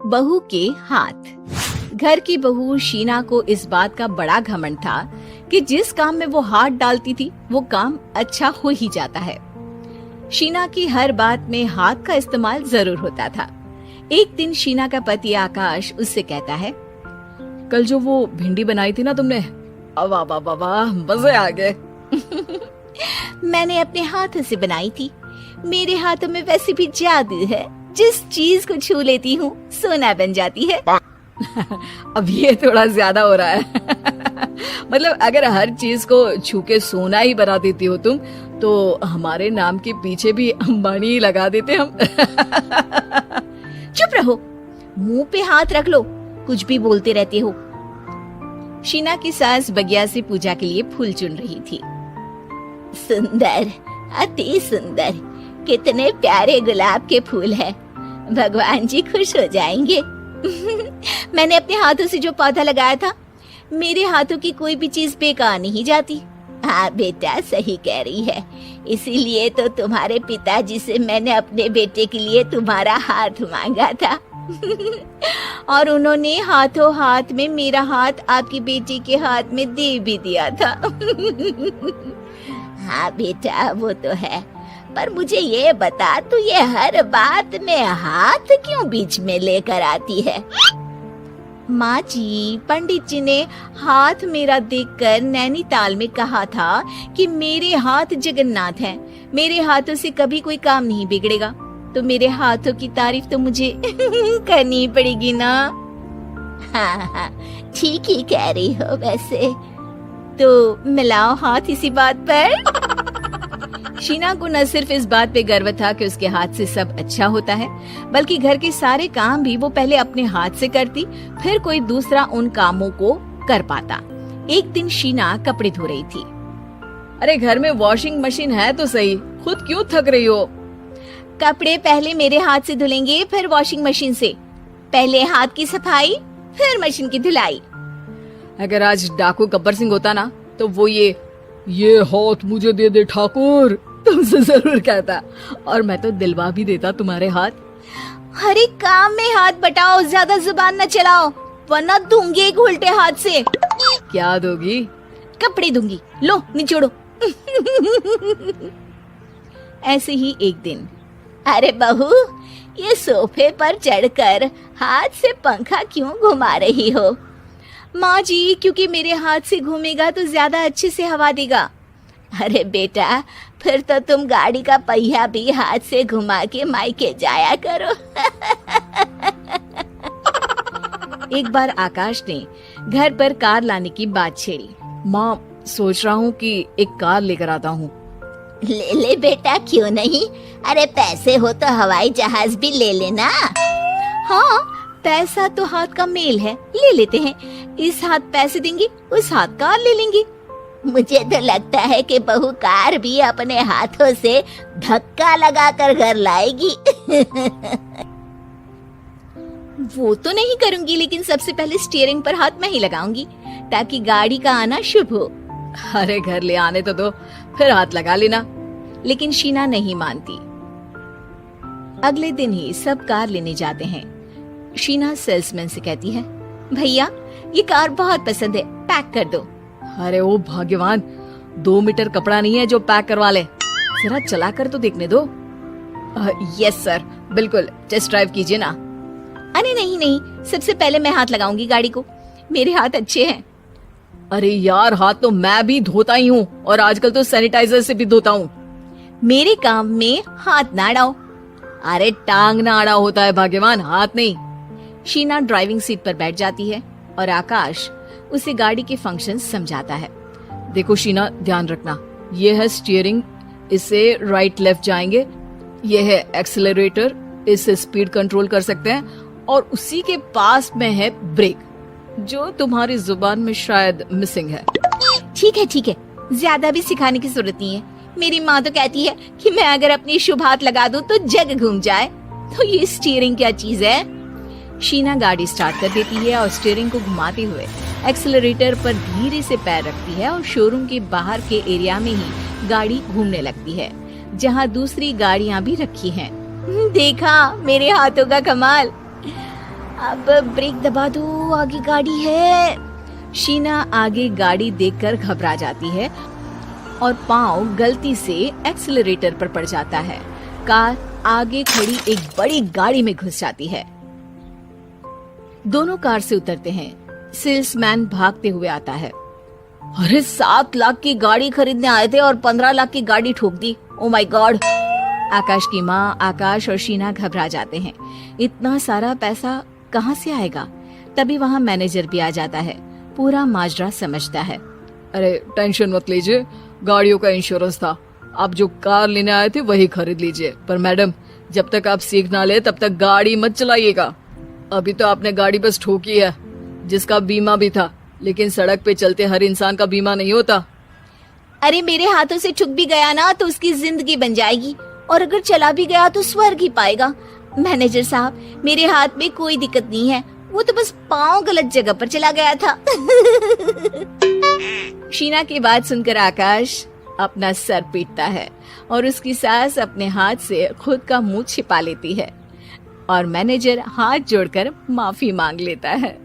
बहू के हाथ। घर की बहू शीना को इस बात का बड़ा घमंड था कि जिस काम में वो हाथ डालती थी वो काम अच्छा हो ही जाता है। शीना की हर बात में हाथ का इस्तेमाल जरूर होता था। एक दिन शीना का पति आकाश उससे कहता है, कल जो वो भिंडी बनाई थी ना तुमने, वाह वाह वाह वाह, मजे आ गए। मैंने अपने हाथों से बनाई थी। मेरे हाथों में वैसे भी जादू है, जिस चीज को छू लेती हूँ सोना बन जाती है। अब ये थोड़ा ज्यादा हो रहा है। मतलब अगर हर चीज को छू के सोना ही बना देती हो तुम, तो हमारे नाम के पीछे भी अंबानी ही लगा देते हम। चुप रहो, मुंह पे हाथ रख लो, कुछ भी बोलते रहते हो। शीना की सास बगिया से पूजा के लिए फूल चुन रही थी। सुंदर, अति सुंदर, कितने प्यारे गुलाब के फूल हैं। भगवान जी खुश हो जाएंगे। मैंने अपने हाथों से जो पौधा लगाया था, मेरे हाथों की कोई भी चीज बेकार नहीं जाती। हाँ बेटा, सही कह रही है। इसीलिए तो तुम्हारे पिताजी से मैंने अपने बेटे के लिए तुम्हारा हाथ मांगा था। और उन्होंने हाथों हाथ में मेरा हाथ आपकी बेटी के हाथ में दे भी दिया था। हाँ बेटा, वो तो है, पर मुझे ये बता, तू ये हर बात में हाथ क्यों बीच में लेकर आती है? माँ जी, पंडित जी ने हाथ मेरा देखकर नैनीताल में कहा था कि मेरे हाथ जगन्नाथ हैं। मेरे हाथों से कभी कोई काम नहीं बिगड़ेगा, तो मेरे हाथों की तारीफ तो मुझे करनी पड़ेगी ना। हाँ हाँ, ठीक ही कह रही हो वैसे। तो मिलाओ हाथ इसी बात पर। शीना को न सिर्फ इस बात पे गर्व था कि उसके हाथ से सब अच्छा होता है, बल्कि घर के सारे काम भी वो पहले अपने हाथ से करती, फिर कोई दूसरा उन कामों को कर पाता। एक दिन शीना कपड़े धो रही थी। अरे घर में वॉशिंग मशीन है तो सही, खुद क्यों थक रही हो? कपड़े पहले मेरे हाथ से धुलेंगे, फिर वॉशिंग मशीन से। पहले हाथ की सफाई, फिर मशीन की धुलाई। अगर आज डाकू गब्बर सिंह होता ना, तो वो ये हाथ मुझे दे दे ठाकुर तुमसे जरूर कहता, और मैं तो दिलवा भी देता तुम्हारे हाथ। हर एक काम में हाथ बटाओ, ज्यादा जुबान न चलाओ, वरना दूंगी एक उल्टे हाथ से। क्या दोगी? कपड़े दूंगी, लो निचोड़ो। ऐसे ही एक दिन, अरे बहू, ये सोफे पर चढ़कर हाथ से पंखा क्यों घुमा रही हो? माँ जी, क्योंकि मेरे हाथ से घूमेगा तो ज्यादा अच्छे से हवा देगा। अरे बेटा, फिर तो तुम गाड़ी का पहिया भी हाथ से घुमा के मायके जाया करो। एक बार आकाश ने घर पर कार लाने की बात छेड़ी। माँ, सोच रहा हूँ कि एक कार लेकर आता हूँ। ले ले बेटा, क्यों नहीं? अरे पैसे हो तो हवाई जहाज भी ले लेना। हाँ, पैसा तो हाथ का मेल है, ले लेते हैं। इस हाथ पैसे देंगी, उस हाथ कार ले लेंगी। मुझे तो लगता है कि बहू कार भी अपने हाथों से धक्का लगाकर घर लाएगी। वो तो नहीं करूंगी, लेकिन सबसे पहले स्टीयरिंग पर हाथ मैं ही लगाऊंगी, ताकि गाड़ी का आना शुभ हो। अरे घर ले आने तो दो, फिर हाथ लगा लेना। लेकिन शीना नहीं मानती। अगले दिन ही सब कार लेने जाते हैं। शीना सेल्समैन से कहती है, भैया ये कार बहुत पसंद है, पैक कर दो। अरे ओ भाग्यवान, 2 मीटर कपड़ा नहीं है जो पैक करवा ले, जरा चला कर तो देखने दो। यस सर, बिल्कुल, टेस्ट ड्राइव कीजिए ना। अरे नहीं नहीं, सबसे पहले मैं हाथ लगाऊंगी गाड़ी को, मेरे हाथ अच्छे हैं। अरे यार, हाथ तो मैं भी धोता ही हूँ, और आजकल तो सैनिटाइजर से भी धोता हूँ। मेरे काम में हाथ ना अड़ाओ। अरे टांग ना अड़ा होता है भाग्यवान, हाथ नहीं। शीना ड्राइविंग सीट पर बैठ जाती है और आकाश उसे गाड़ी के फंक्शन समझाता है। देखो शीना, ध्यान रखना, ये है स्टीयरिंग, इससे राइट लेफ्ट जाएंगे। ये है एक्सेलरेटर, इससे स्पीड कंट्रोल कर सकते हैं, और उसी के पास में है ब्रेक, जो तुम्हारी जुबान में शायद मिसिंग है। ठीक है, ज्यादा भी सिखाने की जरूरत नहीं है। मेरी माँ तो कहती है कि मैं अगर अपनी शुभ हाथ लगा दूं तो जग घूम जाए, तो ये स्टीयरिंग क्या चीज है? शीना गाड़ी स्टार्ट कर देती है और स्टीयरिंग को घुमाते हुए एक्सेलरेटर पर धीरे से पैर रखती है, और शोरूम के बाहर के एरिया में ही गाड़ी घूमने लगती है, जहाँ दूसरी गाड़ियाँ भी रखी हैं। देखा मेरे हाथों का कमाल। अब ब्रेक दबा दो, आगे गाड़ी है। शीना आगे गाड़ी देखकर घबरा जाती है और पाँव गलती से एक्सीलरेटर पर पड़ जाता है। कार आगे खड़ी एक बड़ी गाड़ी में घुस जाती है। दोनों कार से उतरते हैं। सेल्समैन भागते हुए आता है। अरे 7 लाख की गाड़ी खरीदने आए थे और 15 लाख की गाड़ी ठोक दी। Oh my God. आकाश की माँ, आकाश और शीना घबरा जाते हैं। इतना सारा पैसा कहाँ से आएगा? तभी वहाँ मैनेजर भी आ जाता है। पूरा माजरा समझता है। अरे टेंशन मत लीजिए, गाड़ियों का इंश्योरेंस था। आप जो कार लेने आए थे वही खरीद लीजिए। पर मैडम, जब तक आप सीख ना ले तब तक गाड़ी मत चलाइएगा। अभी तो आपने गाड़ी बस ठोकी है, जिसका बीमा भी था, लेकिन सड़क पे चलते हर इंसान का बीमा नहीं होता। अरे मेरे हाथों से छुप भी गया ना तो उसकी जिंदगी बन जाएगी, और अगर चला भी गया तो स्वर्ग ही पाएगा। मैनेजर साहब, मेरे हाथ में कोई दिक्कत नहीं है, वो तो बस पाँव गलत जगह पर चला गया था। शीना की बात सुनकर आकाश अपना सर पीटता है और उसकी सास अपने हाथ से खुद का मुंह छिपा लेती है और मैनेजर हाथ जोड़कर माफी मांग लेता है।